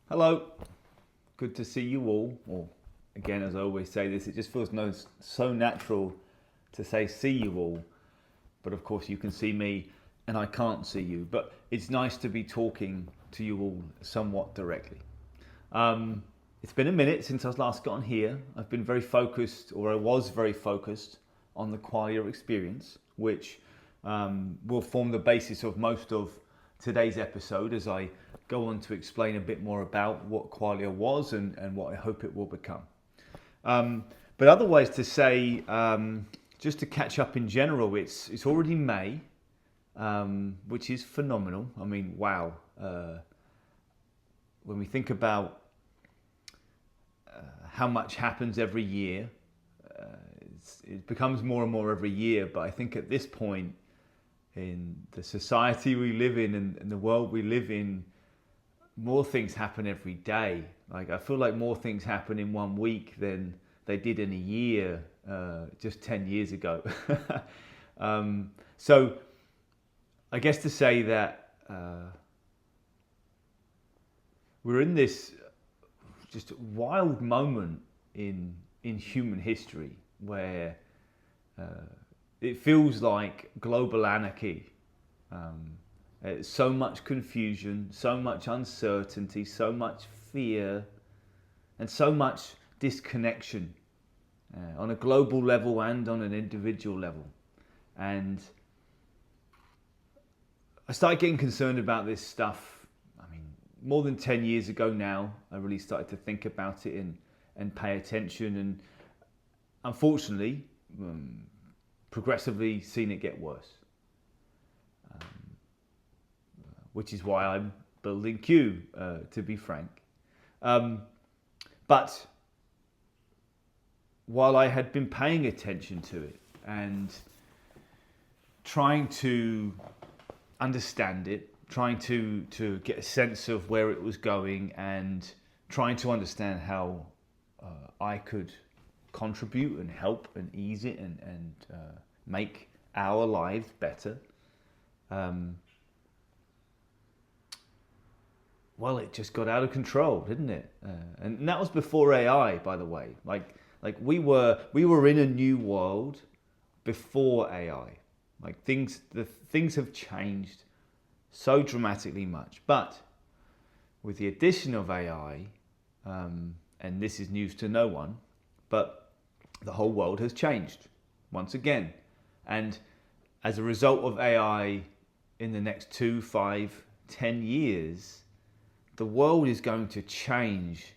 Hello, good to see you all. Or again, as I always say this, it just feels so natural to say see you all. But of course, you can see me and I can't see you. But it's nice to be talking to you all somewhat directly. Um, it's been a minute since I was last got on here. I've been very focused, or I was very focused, on the Qualia experience, which will form the basis of most of today's episode as I go on to explain a bit more about what Qualia was and what I hope it will become. But otherwise, to say, just to catch up in general, it's already May, which is phenomenal. I mean, wow. When we think about how much happens every year, it becomes more and more every year. But I think at this point, in the society we live in and the world we live in, more things happen every day. Like I feel like more things happen in 1 week than they did in a year just 10 years ago. So I guess to say that we're in this just wild moment in human history where it feels like global anarchy. So much confusion, so much uncertainty, so much fear, and so much disconnection on a global level and on an individual level. And I started getting concerned about this stuff, I mean, more than 10 years ago now. I really started to think about it and pay attention, and unfortunately, progressively seen it get worse. Which is why I'm building Q, to be frank. But while I had been paying attention to it and trying to understand it, trying to get a sense of where it was going, and trying to understand how I could contribute and help and ease it and make our lives better, well, it just got out of control, didn't it? And that was before AI, by the way. Like we were in a new world before AI. Like things have changed so dramatically much. But with the addition of AI, and this is news to no one, but the whole world has changed once again. And as a result of AI, in the next 2, 5, 10 years, the world is going to change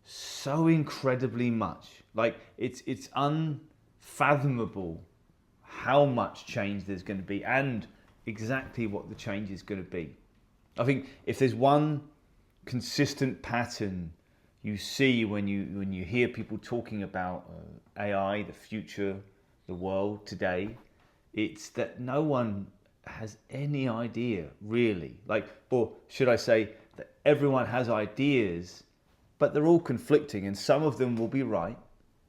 so incredibly much. Like it's unfathomable how much change there's going to be and exactly what the change is going to be. I think if there's one consistent pattern you see when you hear people talking about AI, the future, the world today, it's that no one has any idea really. Like, or should I say that everyone has ideas, but they're all conflicting, and some of them will be right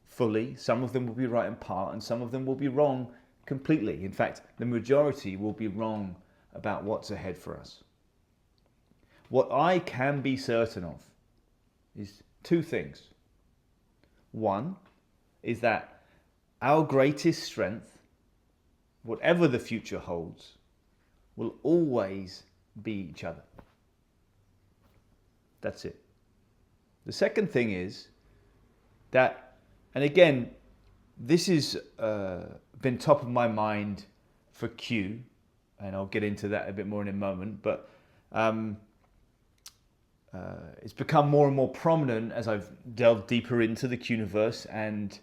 fully, some of them will be right in part, and some of them will be wrong completely. In fact, the majority will be wrong about what's ahead for us. What I can be certain of is two things. One is that our greatest strength, whatever the future holds, will always be each other. That's it. The second thing is that, and again, this has been top of my mind for Q, and I'll get into that a bit more in a moment, but it's become more and more prominent as I've delved deeper into the Quniverse, and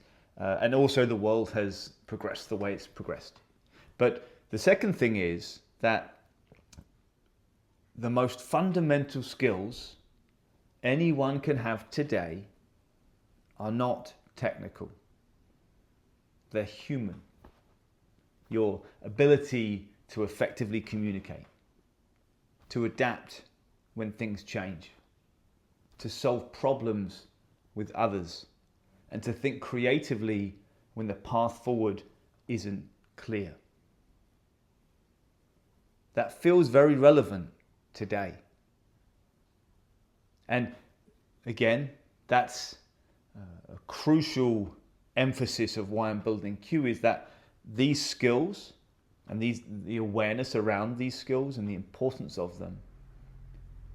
also the world has progressed the way it's progressed. But the second thing is that the most fundamental skills anyone can have today are not technical. They're human. Your ability to effectively communicate, to adapt when things change, to solve problems with others, and to think creatively when the path forward isn't clear. That feels very relevant today. And again, that's a crucial emphasis of why I'm building Q, is that these skills and the awareness around these skills and the importance of them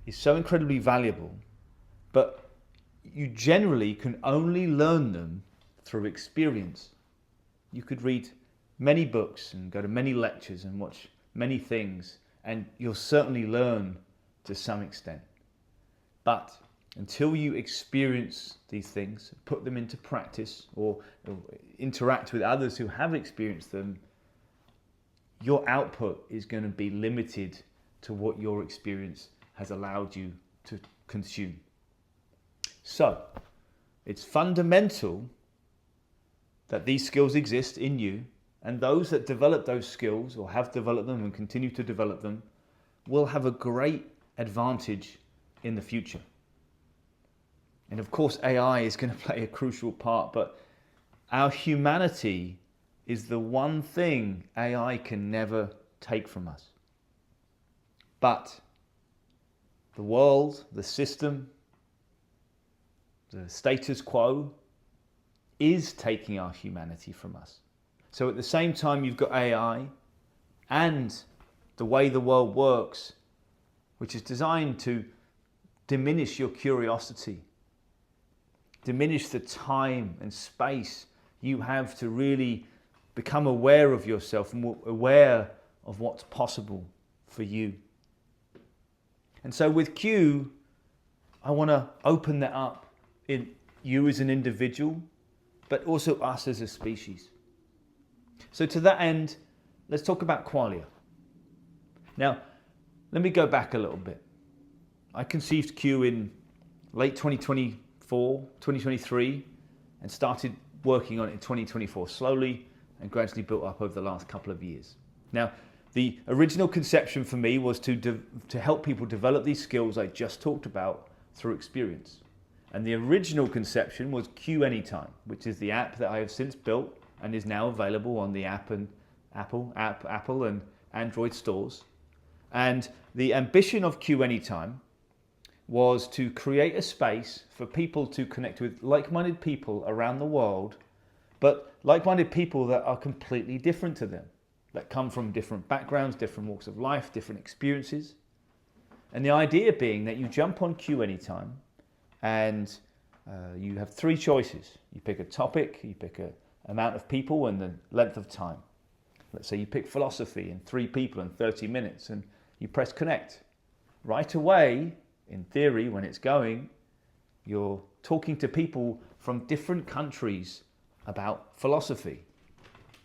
is so incredibly valuable, but you generally can only learn them through experience. You could read many books and go to many lectures and watch many things, and you'll certainly learn to some extent. But until you experience these things, put them into practice, or interact with others who have experienced them, your output is going to be limited to what your experience has allowed you to consume. So, it's fundamental that these skills exist in you, and those that develop those skills or have developed them and continue to develop them will have a great advantage in the future. And of course, AI is going to play a crucial part, but our humanity is the one thing AI can never take from us. But the world, the system, the status quo is taking our humanity from us. So at the same time, you've got AI and the way the world works, which is designed to diminish your curiosity, diminish the time and space you have to really become aware of yourself and aware of what's possible for you. And so with Q, I want to open that up in you as an individual, but also us as a species. So to that end, let's talk about Qualia. Now, let me go back a little bit. I conceived Q in late 2023, and started working on it in 2024, slowly and gradually built up over the last couple of years. Now, the original conception for me was to help people develop these skills I just talked about through experience. And the original conception was Q Anytime, which is the app that I have since built and is now available on the Apple and Android stores. And the ambition of Q Anytime was to create a space for people to connect with like-minded people around the world, but like-minded people that are completely different to them, that come from different backgrounds, different walks of life, different experiences. And the idea being that you jump on Q Anytime and you have three choices. You pick a topic, you pick an amount of people and the length of time. Let's say you pick philosophy and 3 people and 30 minutes, and you press connect. Right away, in theory, when it's going, you're talking to people from different countries about philosophy,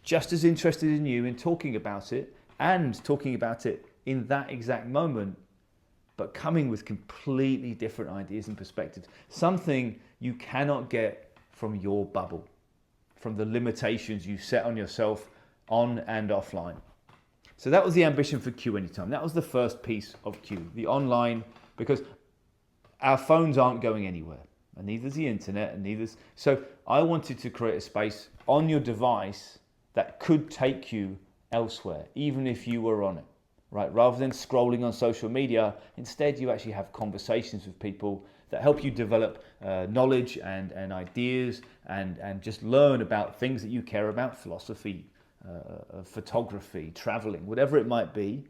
just as interested in you in talking about it and talking about it in that exact moment, but coming with completely different ideas and perspectives. Something you cannot get from your bubble, from the limitations you set on yourself on and offline. So that was the ambition for Q Anytime. That was the first piece of Q, the online, because our phones aren't going anywhere, and neither is the internet, and neither's. So I wanted to create a space on your device that could take you elsewhere, even if you were on it, right? Rather than scrolling on social media, instead you actually have conversations with people that help you develop knowledge and ideas and just learn about things that you care about, philosophy, photography, traveling, whatever it might be.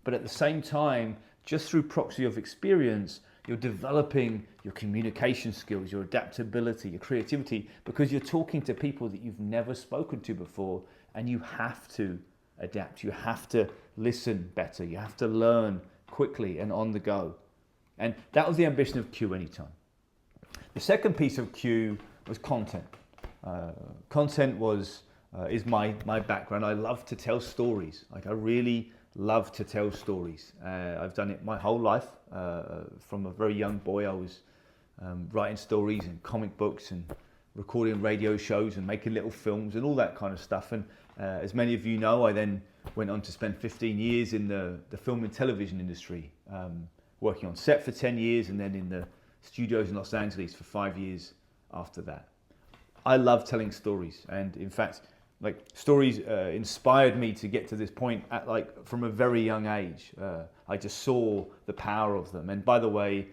But at the same time, just through proxy of experience, you're developing your communication skills, your adaptability, your creativity, because you're talking to people that you've never spoken to before, and you have to adapt. You have to listen better. You have to learn quickly and on the go. And that was the ambition of Q Anytime. The second piece of Q was content. Content is my background. I love to tell stories. Like, I really love to tell stories. I've done it my whole life. From a very young boy, I was writing stories and comic books and recording radio shows and making little films and all that kind of stuff. And as many of you know, I then went on to spend 15 years in the film and television industry, working on set for 10 years and then in the studios in Los Angeles for 5 years after that. I love telling stories, and in fact, stories inspired me to get to this point from a very young age. I just saw the power of them. And by the way,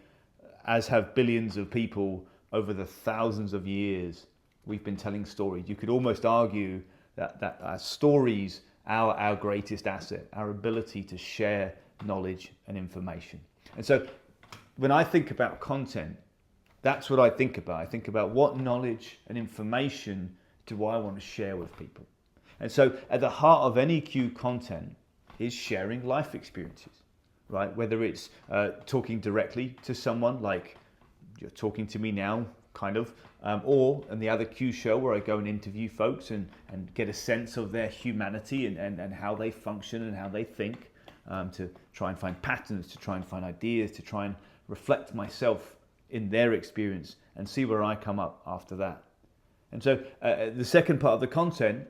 as have billions of people over the thousands of years we've been telling stories. You could almost argue that our stories our greatest asset, our ability to share knowledge and information. And so when I think about content, that's what I think about. I think about what knowledge and information do I want to share with people. And so at the heart of any Q content is sharing life experiences, right? Whether it's talking directly to someone like you're talking to me now, kind of, or in the other Q show where I go and interview folks and get a sense of their humanity and how they function and how they think, to try and find patterns, to try and find ideas, to try and reflect myself in their experience and see where I come up after that. And so the second part of the content,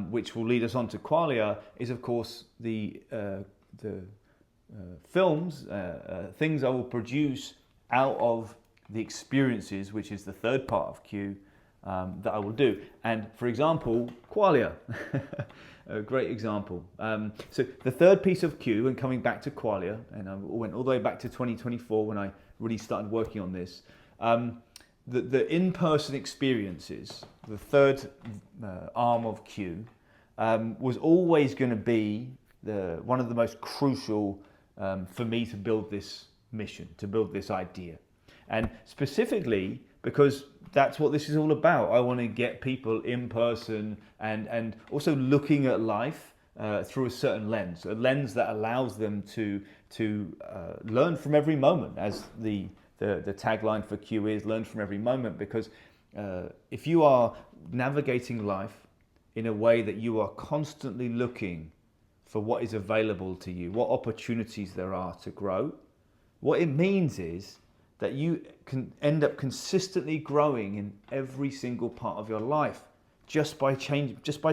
which will lead us on to Qualia, is of course the films, things I will produce out of the experiences, which is the third part of Q, that I will do. And for example, Qualia, a great example. So the third piece of Q, and coming back to Qualia, and I went all the way back to 2024 when I really started working on this, the in-person experiences, the third arm of Q, was always going to be one of the most crucial for me to build this mission, to build this idea. And specifically because that's what this is all about. I want to get people in person and also looking at life through a certain lens, a lens that allows them to learn from every moment, as the tagline for Q is, learn from every moment, because if you are navigating life in a way that you are constantly looking for what is available to you, what opportunities there are to grow, what it means is that you can end up consistently growing in every single part of your life just by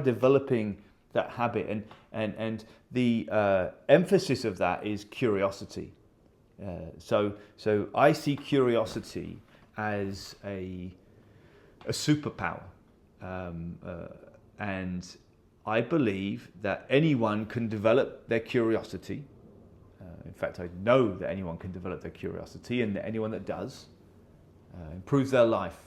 developing that habit. And the emphasis of that is curiosity. So I see curiosity as a superpower, and I believe that anyone can develop their curiosity. In fact, I know that anyone can develop their curiosity, and that anyone that does improves their life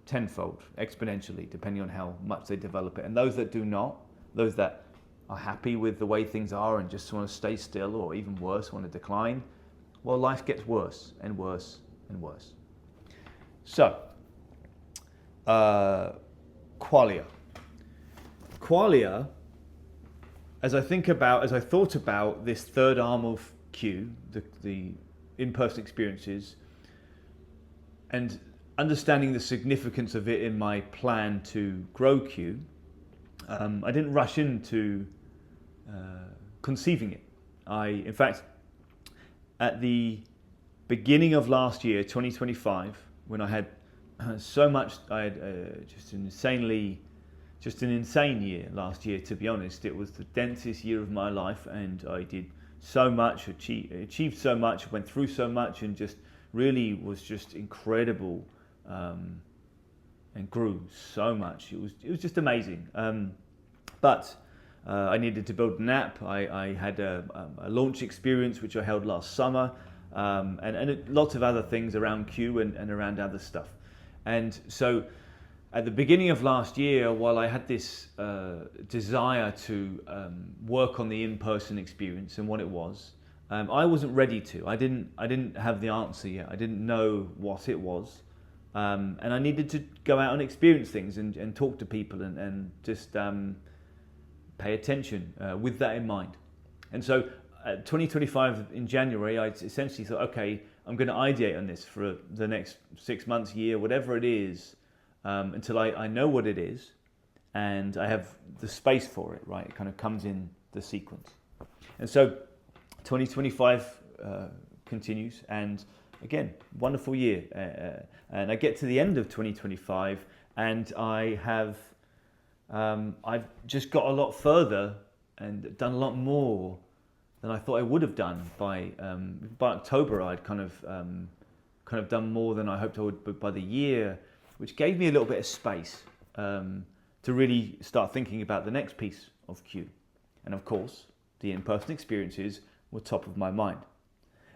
tenfold, exponentially, depending on how much they develop it. And those that do not, those that are happy with the way things are and just want to stay still, or even worse, want to decline, well, life gets worse and worse and worse. So, Qualia. Qualia, as I thought about this third arm of Q, the in-person experiences, and understanding the significance of it in my plan to grow Q, I didn't rush into conceiving it. In fact, at the beginning of last year, 2025, when I had so much, I had just an insane year last year, to be honest. It was the densest year of my life, and I did so much, achieved so much, went through so much, and just really was just incredible, and grew so much. It was just amazing. But I needed to build an app. I had a launch experience which I held last summer, and lots of other things around Q and around other stuff. And so at the beginning of last year, while I had this desire to work on the in-person experience and what it was, I wasn't ready to. I didn't have the answer yet. I didn't know what it was, and I needed to go out and experience things and talk to people and just pay attention with that in mind. And so 2025 in January, I essentially thought, okay, I'm going to ideate on this for the next 6 months, year, whatever it is, until I know what it is and I have the space for it, right? It kind of comes in the sequence. And so 2025 continues, and again, wonderful year. And I get to the end of 2025 and I've just got a lot further and done a lot more than I thought I would have done. By October, I'd kind of done more than I hoped I would. But by the year, which gave me a little bit of space to really start thinking about the next piece of Q. And of course, the in-person experiences were top of my mind.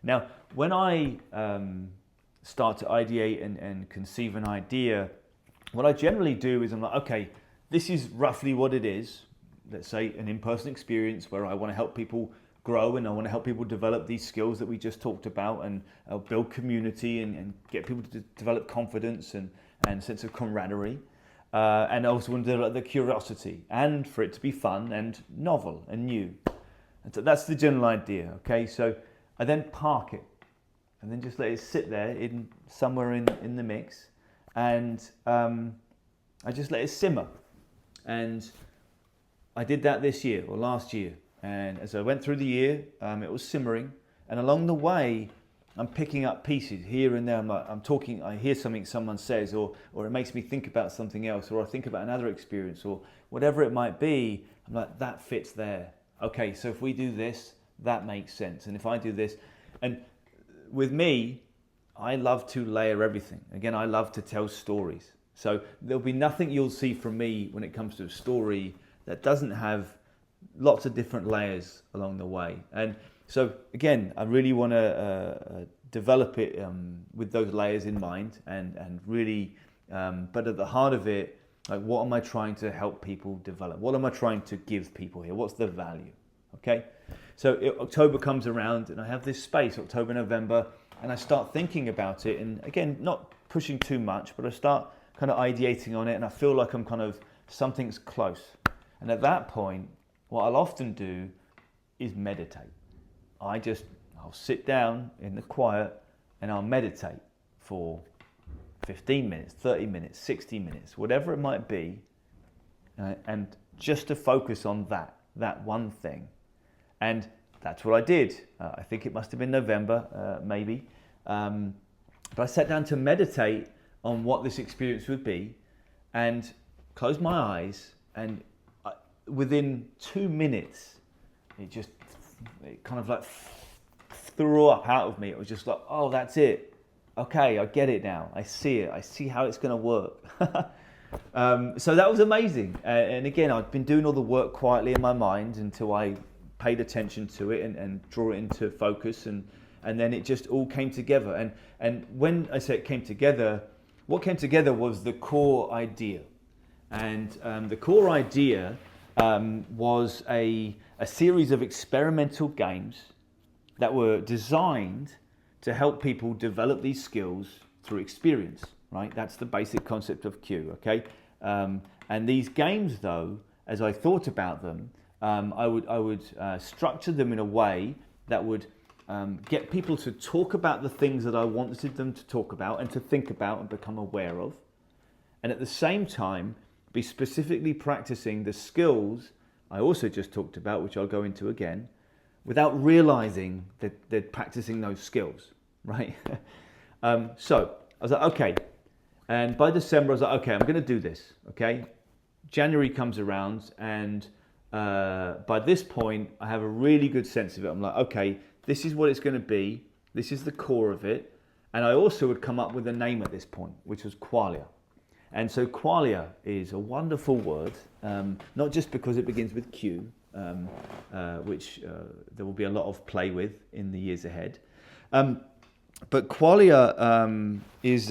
Now, when I start to ideate and conceive an idea, what I generally do is I'm like, okay, this is roughly what it is. Let's say an in-person experience where I want to help people grow and I want to help people develop these skills that we just talked about, and build community and get people to develop confidence and sense of camaraderie. And I also want to develop the curiosity and for it to be fun and novel and new. And so that's the general idea, okay? So I then park it and then just let it sit there somewhere in the mix, and I just let it simmer. And I did that this year or last year, and as I went through the year, it was simmering, and along the way I'm picking up pieces here and there. I'm talking, I hear something someone says, or it makes me think about something else, or I think about another experience, or whatever it might be. I'm like, that fits there. Okay, so if we do this, that makes sense. And if I do this, and with me, I love to layer everything. Again, I love to tell stories. So there'll be nothing you'll see from me when it comes to a story that doesn't have lots of different layers along the way. And so again, I really want to develop it with those layers in mind, and really, but at the heart of it, like, what am I trying to help people develop? What am I trying to give people here? What's the value? Okay, so October comes around and I have this space, October, November, and I start thinking about it. And again, not pushing too much, but I start kind of ideating on it, and I feel like I'm kind of, something's close. And at that point, what I'll often do is meditate. I'll sit down in the quiet and I'll meditate for 15 minutes, 30 minutes, 60 minutes, whatever it might be, and just to focus on that one thing. And that's what I did. I think it must have been November, maybe. But I sat down to meditate on what this experience would be, and closed my eyes, and within 2 minutes, it kind of like threw up out of me. It was just like, oh, that's it. Okay, I get it now. I see it. I see how it's going to work. So that was amazing. And again, I'd been doing all the work quietly in my mind until I paid attention to it and draw it into focus. And then it just all came together. And when I say it came together, what came together was the core idea. And the core idea was a series of experimental games that were designed to help people develop these skills through experience, right? That's the basic concept of Q, okay? And these games, though, as I thought about them, I would structure them in a way that would get people to talk about the things that I wanted them to talk about and to think about and become aware of. And at the same time, be specifically practicing the skills I also just talked about, which I'll go into again, without realizing that they're practicing those skills, right? So I was like, okay. And by December, I was like, okay, I'm going to do this, okay? January comes around, and by this point, I have a really good sense of it. I'm like, okay, this is what it's going to be. This is the core of it. And I also would come up with a name at this point, which was Qualia. And so Qualia is a wonderful word, not just because it begins with Q, which there will be a lot of play with in the years ahead. But Qualia is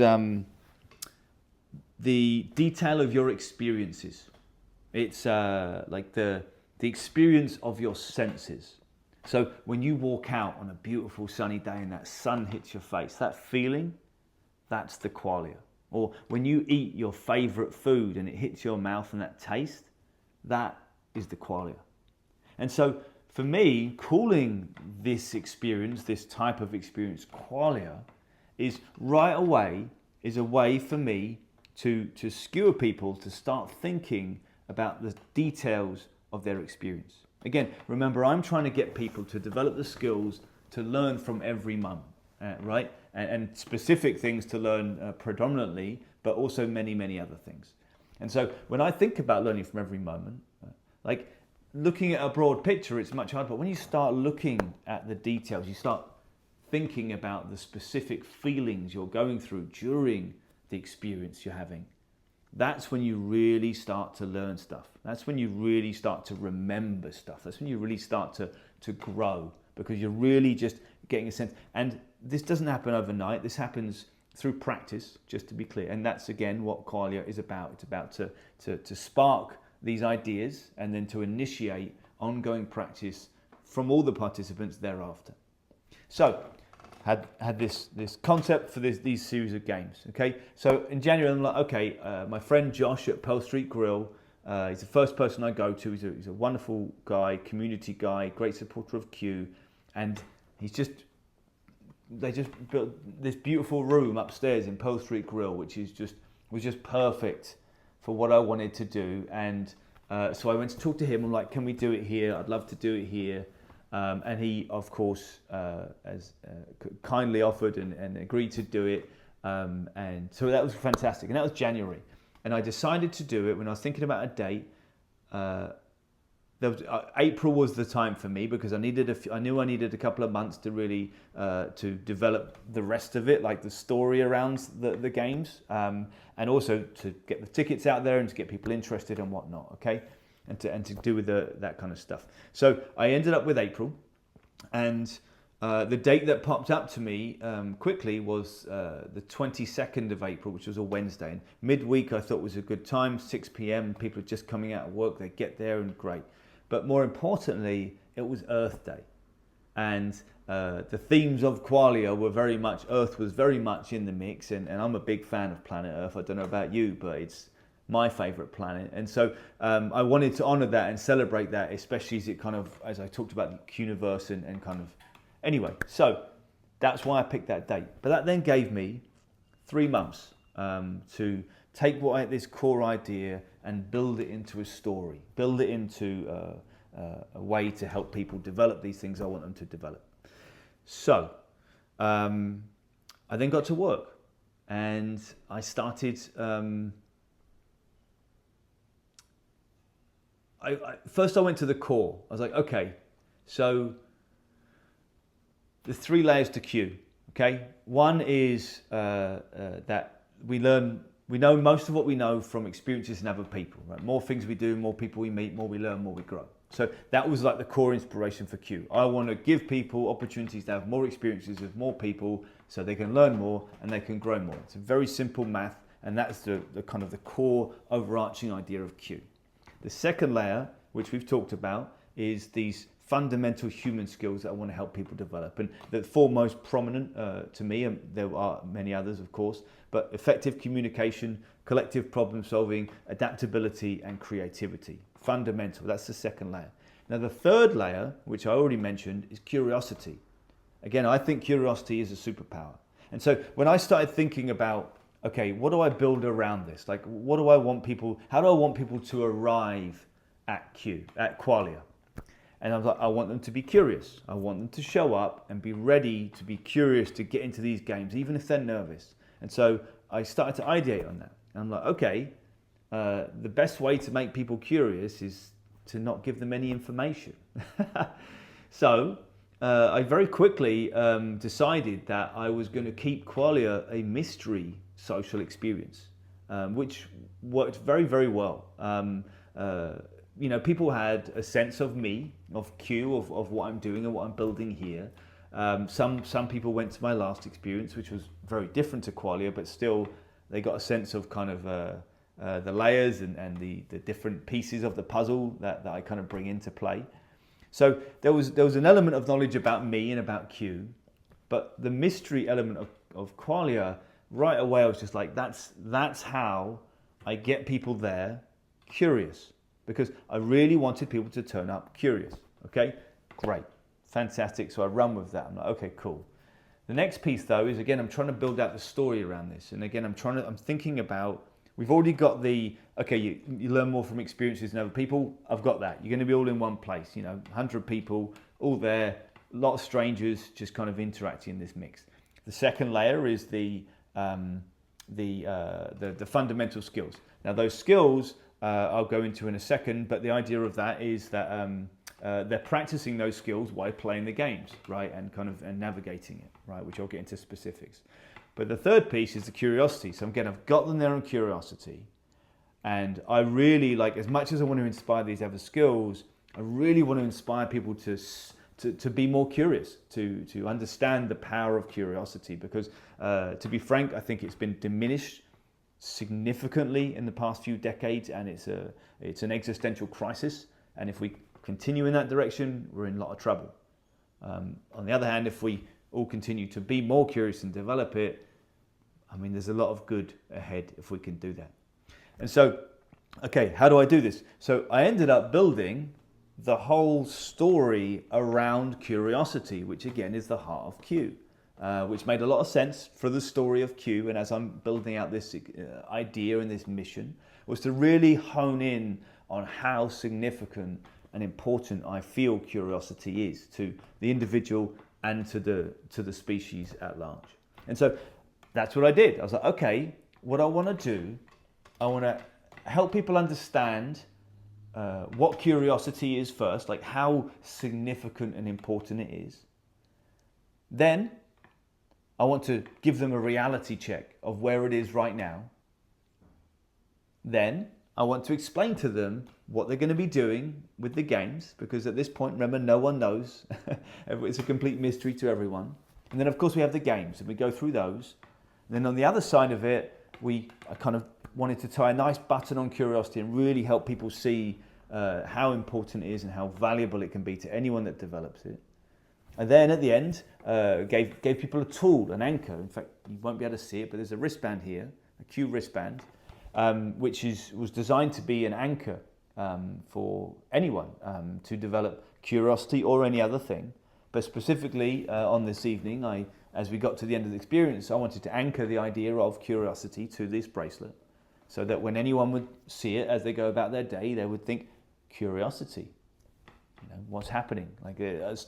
the detail of your experiences. It's like the experience of your senses. So when you walk out on a beautiful sunny day and that sun hits your face, that feeling, that's the Qualia. Or when you eat your favorite food and it hits your mouth and that taste, that is the Qualia. And so for me, calling this experience, this type of experience, Qualia, is right away, is a way for me to skewer people to start thinking about the details of their experience. Again, remember, I'm trying to get people to develop the skills to learn from every moment, right? And specific things to learn predominantly, but also many, many other things. And so when I think about learning from every moment, like looking at a broad picture, it's much harder. But when you start looking at the details, you start thinking about the specific feelings you're going through during the experience you're having, that's when you really start to learn stuff. That's when you really start to remember stuff. That's when you really start to grow, because you're really just getting a sense. And this doesn't happen overnight. This happens through practice, just to be clear. And that's again what Qualia is about. It's about to spark these ideas and then to initiate ongoing practice from all the participants thereafter. So had this concept for these series of games. Okay, so in January I'm like, okay, my friend Josh at Pearl Street Grill, he's the first person I go to. He's a wonderful guy, community guy, great supporter of Q, and they just built this beautiful room upstairs in Pearl Street Grill, which was just perfect for what I wanted to do. And so I went to talk to him. I'm like, can we do it here? I'd love to do it here. And he, of course, kindly offered and agreed to do it. And so that was fantastic. And that was January. And I decided to do it when I was thinking about a date. April was the time for me because I knew I needed a couple of months to really to develop the rest of it, like the story around the games, and also to get the tickets out there and to get people interested and whatnot. Okay, and to do with that kind of stuff. So I ended up with April, and the date that popped up to me quickly was the 22nd of April, which was a Wednesday. And midweek I thought was a good time, 6 p.m. People are just coming out of work, they get there and great. But more importantly, it was Earth Day. And the themes of Qualia were very much, Earth was very much in the mix. And I'm a big fan of planet Earth. I don't know about you, but it's my favorite planet. And so I wanted to honor that and celebrate that, especially as I talked about the Quniverse and kind of, anyway. So that's why I picked that date. But that then gave me 3 months to take this core idea and build it into a story, build it into a way to help people develop these things I want them to develop. So I then got to work and I started, first I went to the core. I was like, okay, so the 3 layers to Q, okay? One is that we know most of what we know from experiences in other people, right? More things we do, more people we meet, more we learn, more we grow. So that was like the core inspiration for Q. I want to give people opportunities to have more experiences with more people so they can learn more and they can grow more. It's a very simple math, and that's the kind of the core overarching idea of Q. The second layer, which we've talked about, is these fundamental human skills that I want to help people develop. And the 4 most prominent to me, and there are many others of course, but effective communication, collective problem solving, adaptability and creativity. Fundamental, that's the second layer. Now the third layer, which I already mentioned, is curiosity. Again, I think curiosity is a superpower. And so when I started thinking about, okay, what do I build around this? Like, how do I want people to arrive at Qualia? And I was like, I want them to be curious. I want them to show up and be ready to be curious to get into these games, even if they're nervous. And so I started to ideate on that. And I'm like, okay, the best way to make people curious is to not give them any information. So I very quickly decided that I was going to keep Qualia a mystery social experience, which worked very, very well. People had a sense of me, of Q, of what I'm doing and what I'm building here. Some people went to my last experience, which was very different to Qualia, but still they got a sense of kind of the layers and the different pieces of the puzzle that I kind of bring into play. So there was an element of knowledge about me and about Q, but the mystery element of Qualia, right away I was just like, that's how I get people there curious. Because I really wanted people to turn up curious. Okay, great, fantastic. So I run with that. I'm like, okay, cool. The next piece though is, again, I'm trying to build out the story around this. And again, I'm thinking about, we've already got you learn more from experiences and other people. I've got that. You're going to be all in one place, 100 people, all there, a lot of strangers just kind of interacting in this mix. The second layer is the fundamental skills. Now those skills, I'll go into in a second, but the idea of that is that they're practicing those skills while playing the games, right, and navigating it, right, which I'll get into specifics. But the third piece is the curiosity. So again, I've got them there on curiosity, and I really, like, as much as I want to inspire these other skills, I really want to inspire people to to be more curious, to understand the power of curiosity. Because to be frank, I think it's been diminished significantly in the past few decades, and it's an existential crisis. And if we continue in that direction, we're in a lot of trouble. On the other hand, if we all continue to be more curious and develop it, I mean, there's a lot of good ahead if we can do that. And so, okay, how do I do this? So I ended up building the whole story around curiosity, which again is the heart of Q, which made a lot of sense for the story of Q. And as I'm building out this idea and this mission, was to really hone in on how significant and important I feel curiosity is to the individual and to the species at large. And so that's what I did. I was like, okay, what I want to do, I want to help people understand what curiosity is first, like how significant and important it is. Then I want to give them a reality check of where it is right now. Then I want to explain to them what they're going to be doing with the games, because at this point, remember, no one knows. It's a complete mystery to everyone. And then, of course, we have the games, and we go through those. And then on the other side of it, I kind of wanted to tie a nice button on curiosity and really help people see how important it is and how valuable it can be to anyone that develops it. And then at the end, gave people a tool, an anchor. In fact, you won't be able to see it, but there's a wristband here, a Q wristband, which was designed to be an anchor for anyone to develop curiosity or any other thing. But specifically on this evening, as we got to the end of the experience, I wanted to anchor the idea of curiosity to this bracelet, so that when anyone would see it as they go about their day, they would think, curiosity. What's happening? Like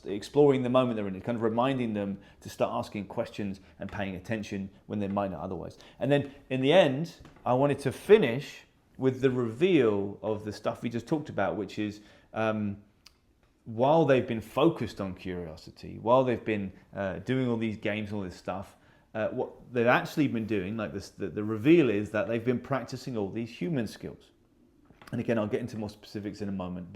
exploring the moment they're in, kind of reminding them to start asking questions and paying attention when they might not otherwise. And then in the end, I wanted to finish with the reveal of the stuff we just talked about, which is while they've been focused on curiosity, while they've been doing all these games and all this stuff, what they've actually been doing, like this, the reveal is that they've been practicing all these human skills. And again, I'll get into more specifics in a moment.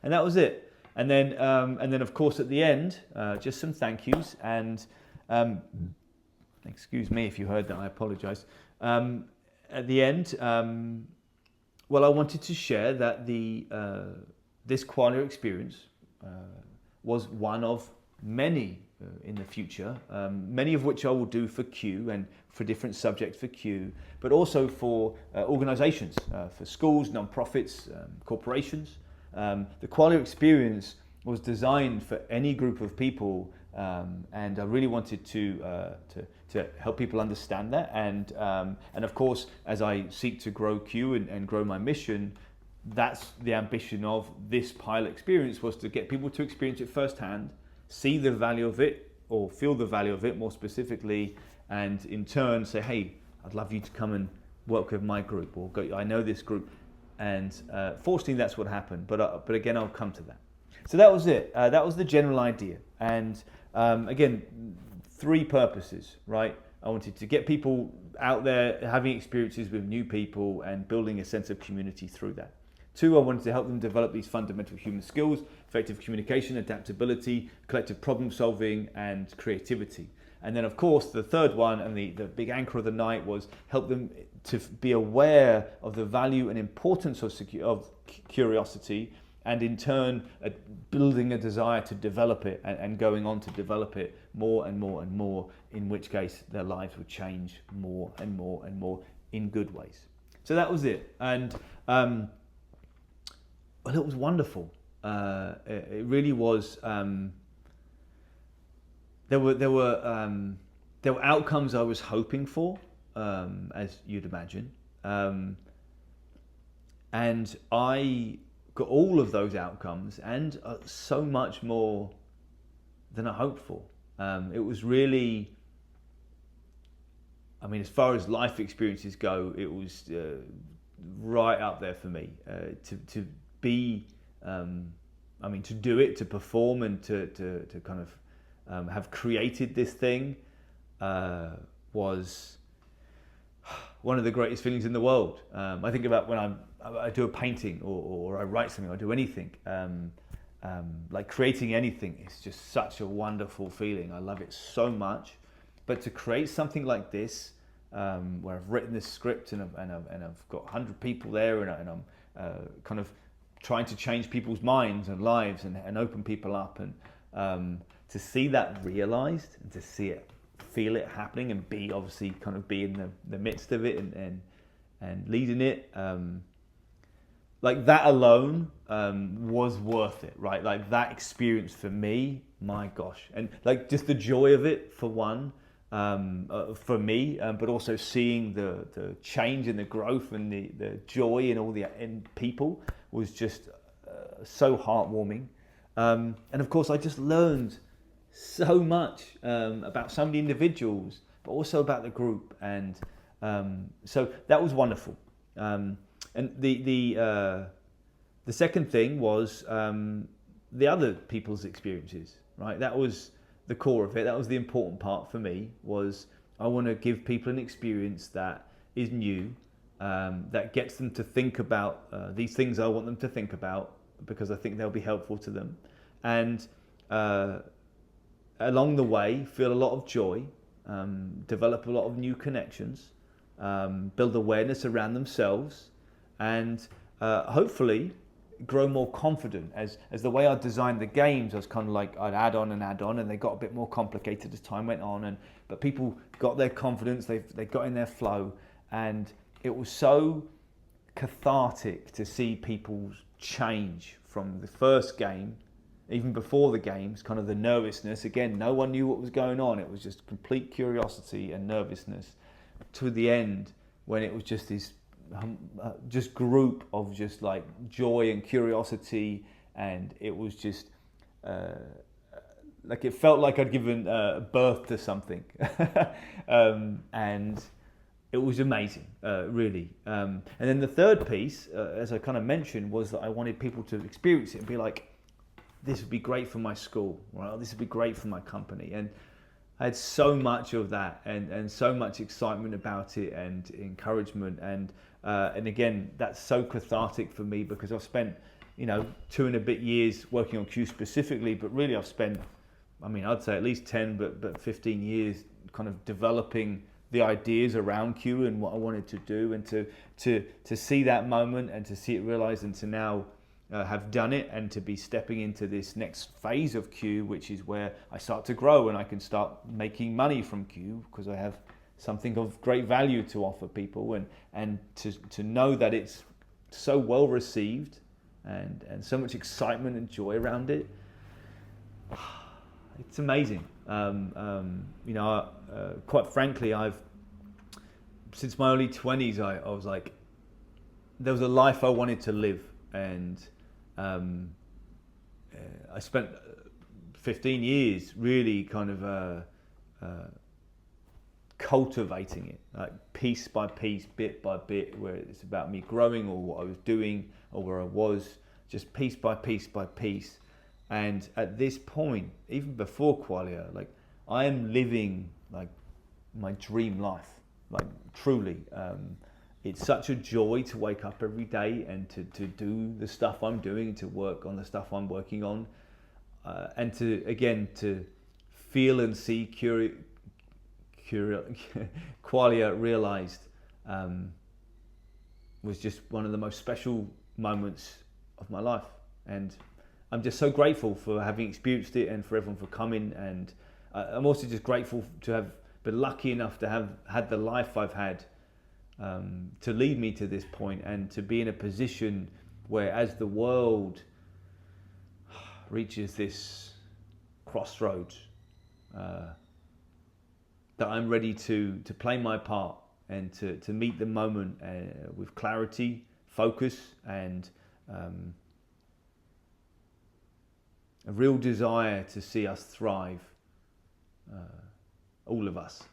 And that was it. And then of course, at the end, just some thank yous. And excuse me if you heard that, I apologize. At the end, I wanted to share that this Qualia experience was one of many in the future, many of which I will do for Q and for different subjects for Q, but also for organizations, for schools, non-profits, corporations. The Qualia experience was designed for any group of people, and I really wanted to help people understand that. And of course, as I seek to grow Q and grow my mission, that's the ambition of this pilot experience, was to get people to experience it firsthand, see the value of it, or feel the value of it more specifically, and in turn say, hey, I'd love you to come and work with my group, or I know this group. And fortunately, that's what happened. But again, I'll come to that. So that was it. That was the general idea. And again, three purposes, right? I wanted to get people out there having experiences with new people and building a sense of community through that. Two, I wanted to help them develop these fundamental human skills: effective communication, adaptability, collective problem solving, and creativity. And then, of course, the third one, and the big anchor of the night, was help them to be aware of the value and importance of curiosity, and in turn, building a desire to develop it and going on to develop it more and more and more, in which case their lives would change more and more and more in good ways. So that was it. And well, it was wonderful. It really was. There were outcomes I was hoping for, as you'd imagine, and I got all of those outcomes and so much more than I hoped for. It was really, I mean, as far as life experiences go, it was right up there for me. To be, I mean, to do it, to perform, and to kind of have created this thing was one of the greatest feelings in the world. I think about when I do a painting or I write something, or I do anything. like creating anything is just such a wonderful feeling. I love it so much. But to create something like this, where I've written this script and I've got 100 people there, and I'm kind of trying to change people's minds and lives and open people up, and to see that realized and to see it, feel it happening, and be obviously kind of be in the midst of it and leading it, like that alone was worth it, right? Like that experience for me, my gosh, and like just the joy of it for one, for me, but also seeing the change and the growth and the joy in all in people was just so heartwarming. And of course, I just learned so much about so many individuals, but also about the group, and so that was wonderful. And the second thing was the other people's experiences, right? That was the core of it. That was the important part for me. Was I want to give people an experience that is new, that gets them to think about these things I want them to think about, because I think they'll be helpful to them, and along the way feel a lot of joy, develop a lot of new connections, build awareness around themselves, and hopefully grow more confident. As the way I designed the games, I was kind of like, I'd add on, and they got a bit more complicated as time went on, but people got their confidence, they got in their flow, and it was so cathartic to see people change from the first game, even before the games, kind of the nervousness. Again, no one knew what was going on. It was just complete curiosity and nervousness, to the end when it was just this just group of just like joy and curiosity, and it was just like it felt like I'd given birth to something, and it was amazing, really. And then the third piece, as I kind of mentioned, was that I wanted people to experience it and be like, this would be great for my school, right? This would be great for my company. And I had so much of that, and so much excitement about it, and encouragement, and again, that's so cathartic for me, because I've spent 2 and a bit years working on Q specifically, but really I've spent, I'd say at least 10 but 15 years kind of developing the ideas around Q and what I wanted to do, and to see that moment and to see it realized, and to now have done it, and to be stepping into this next phase of Q, which is where I start to grow and I can start making money from Q, because I have something of great value to offer people, and to know that it's so well received, and so much excitement and joy around it. It's amazing. Quite frankly, since my early 20s, I was like, there was a life I wanted to live, and I spent 15 years really kind of cultivating it, like piece by piece, bit by bit, where it's about me growing, or what I was doing, or where I was, just piece by piece by piece. And at this point, even before Qualia, like I am living like my dream life, like truly. It's such a joy to wake up every day and to do the stuff I'm doing, to work on the stuff I'm working on, and to feel and see Qualia realized was just one of the most special moments of my life. And I'm just so grateful for having experienced it, and for everyone for coming. And I'm also just grateful to have been lucky enough to have had the life I've had, to lead me to this point, and to be in a position where, as the world reaches this crossroads, that I'm ready to play my part, and to meet the moment with clarity, focus, and a real desire to see us thrive, all of us.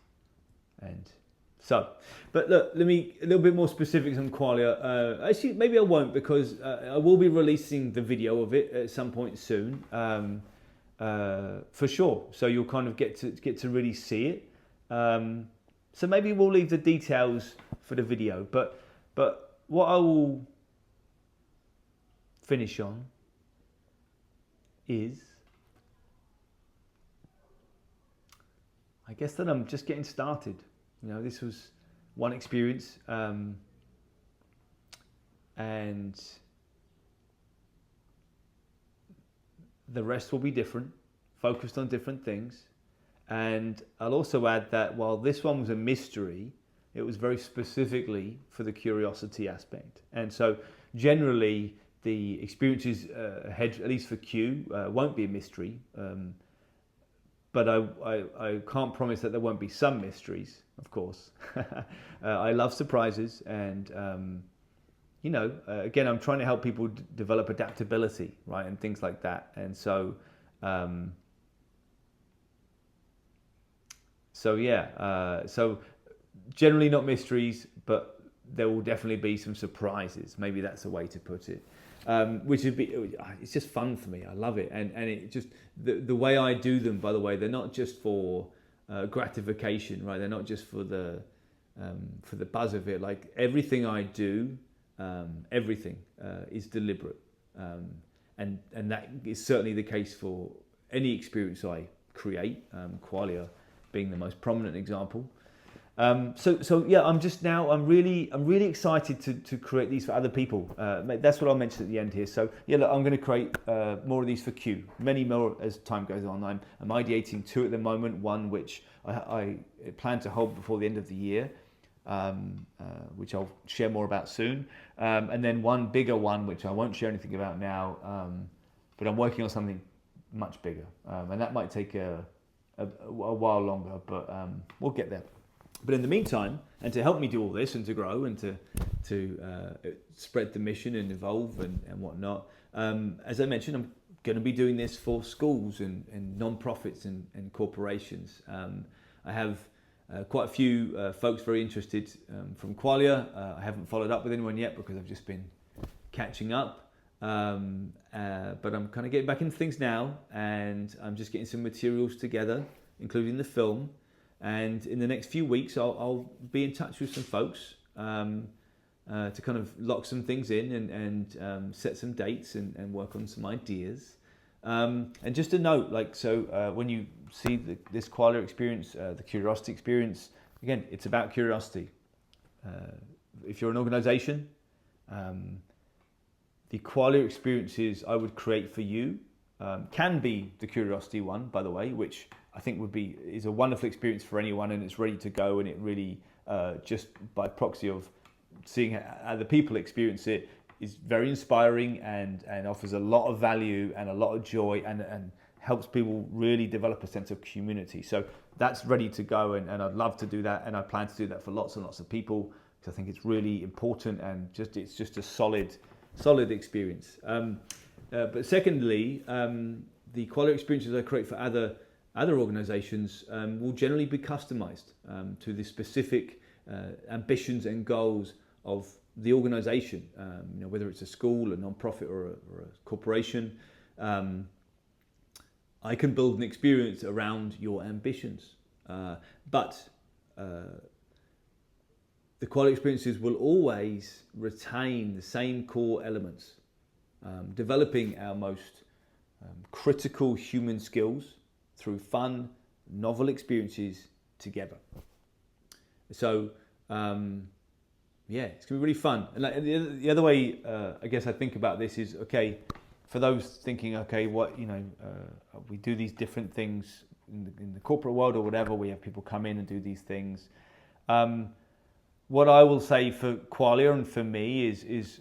And so, but look, let me a little bit more specifics on Qualia. Actually, maybe I won't, because I will be releasing the video of it at some point soon, for sure. So you'll kind of get to really see it. So maybe we'll leave the details for the video. But what I will finish on is, I guess that I'm just getting started. This was one experience, and the rest will be different, focused on different things. And I'll also add that while this one was a mystery, it was very specifically for the curiosity aspect. And so generally the experiences ahead, at least for Q, won't be a mystery. But I can't promise that there won't be some mysteries, of course. I love surprises, and again, I'm trying to help people develop adaptability, right, and things like that. And so, so generally not mysteries, but there will definitely be some surprises. Maybe that's a way to put it. Which would be, it's just fun for me. I love it, and it just the way I do them. By the way, they're not just for gratification, right? They're not just for the buzz of it. Like everything I do, everything is deliberate, and that is certainly the case for any experience I create. Qualia being the most prominent example. So yeah, I'm really excited to create these for other people. That's what I'll mention at the end here. So yeah, look, I'm going to create more of these for Q, many more as time goes on. I'm ideating 2 at the moment, one which I plan to hold before the end of the year, which I'll share more about soon, and then one bigger one which I won't share anything about now, but I'm working on something much bigger, and that might take a while longer, but we'll get there. But in the meantime, and to help me do all this and to grow and to spread the mission and evolve and whatnot, as I mentioned, I'm going to be doing this for schools and non-profits and corporations. I have quite a few folks very interested from Qualia. I haven't followed up with anyone yet because I've just been catching up. But I'm kind of getting back into things now, and I'm just getting some materials together, including the film. And in the next few weeks, I'll be in touch with some folks to kind of lock some things in and set some dates and work on some ideas. And just a note, when you see this Qualia experience, the curiosity experience, again, it's about curiosity. If you're an organization, the Qualia experiences I would create for you can be the curiosity one, by the way, which I think is a wonderful experience for anyone, and it's ready to go, and it really just by proxy of seeing how other people experience it is very inspiring and offers a lot of value and a lot of joy and helps people really develop a sense of community. So that's ready to go, and I'd love to do that, and I plan to do that for lots and lots of people because I think it's really important and it's just a solid experience. But secondly, the Qualia experiences I create for other organizations will generally be customized to the specific ambitions and goals of the organization, whether it's a school, a non-profit, or a corporation. I can build an experience around your ambitions, but the Qualia experiences will always retain the same core elements, developing our most critical human skills through fun, novel experiences together. So, it's going to be really fun. And the other way, I guess I think about this is, okay, for those thinking, okay, we do these different things in the corporate world or whatever, we have people come in and do these things. What I will say for Qualia and for me is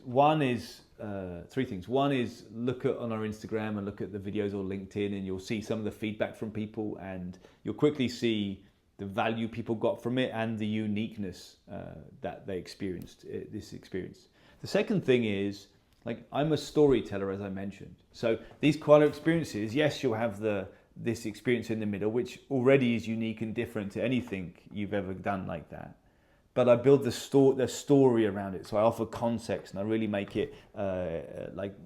three things. One is look on our Instagram and look at the videos or LinkedIn, and you'll see some of the feedback from people, and you'll quickly see the value people got from it and the uniqueness that they experienced this experience. The second thing is, I'm a storyteller, as I mentioned. So these Qualia experiences, yes, you'll have this experience in the middle, which already is unique and different to anything you've ever done like that. But I build the story around it. So I offer context, and I really make it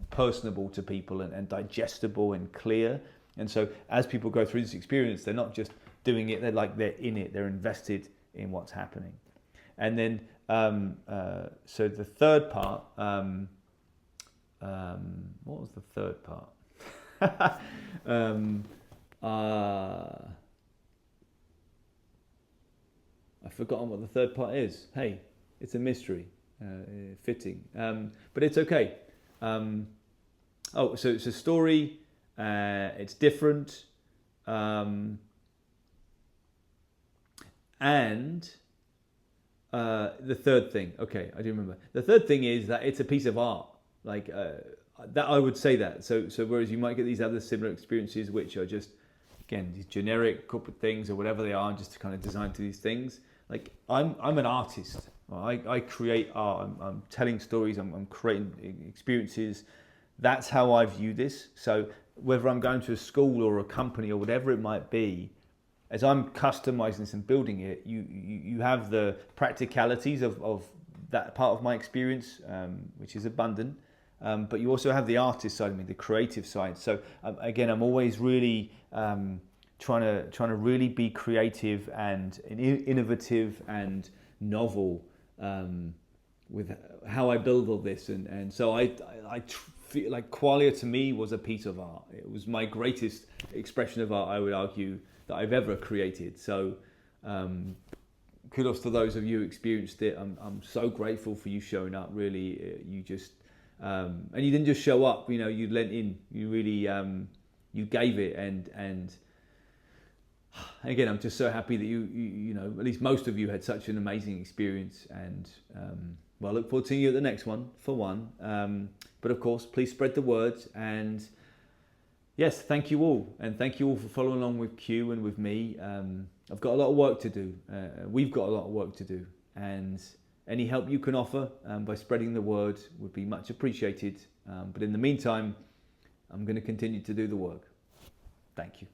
personable to people and digestible and clear. And so as people go through this experience, they're not just doing it, they're in it, they're invested in what's happening. And then, so the third part, what was the third part? um, uh, I've forgotten what the third part is. Hey, it's a mystery, fitting, but it's okay. So it's a story. It's different, and the third thing. Okay, I do remember. The third thing is that it's a piece of art. Like that, I would say that. So whereas you might get these other similar experiences, which are just again these generic corporate things or whatever they are, just to kind of design to these things. Like I'm an artist. I create art. I'm telling stories. I'm creating experiences. That's how I view this. So whether I'm going to a school or a company or whatever it might be, as I'm customizing this and building it, you have the practicalities of that part of my experience, which is abundant. But you also have the artist side of me, the creative side. So again, I'm always really trying to really be creative and innovative and novel with how I build all this. And so I feel like Qualia to me was a piece of art. It was my greatest expression of art, I would argue, that I've ever created. So kudos to those of you who experienced it. I'm so grateful for you showing up. Really, you just and you didn't just show up. You know, you lent in. You really you gave it. And again, I'm just so happy that you know at least most of you had such an amazing experience. And well, I look forward to seeing you at the next one for one. But of course, please spread the word. And yes, thank you all. And thank you all for following along with Q and with me. I've got a lot of work to do. We've got a lot of work to do. And any help you can offer by spreading the word would be much appreciated. But in the meantime, I'm going to continue to do the work. Thank you.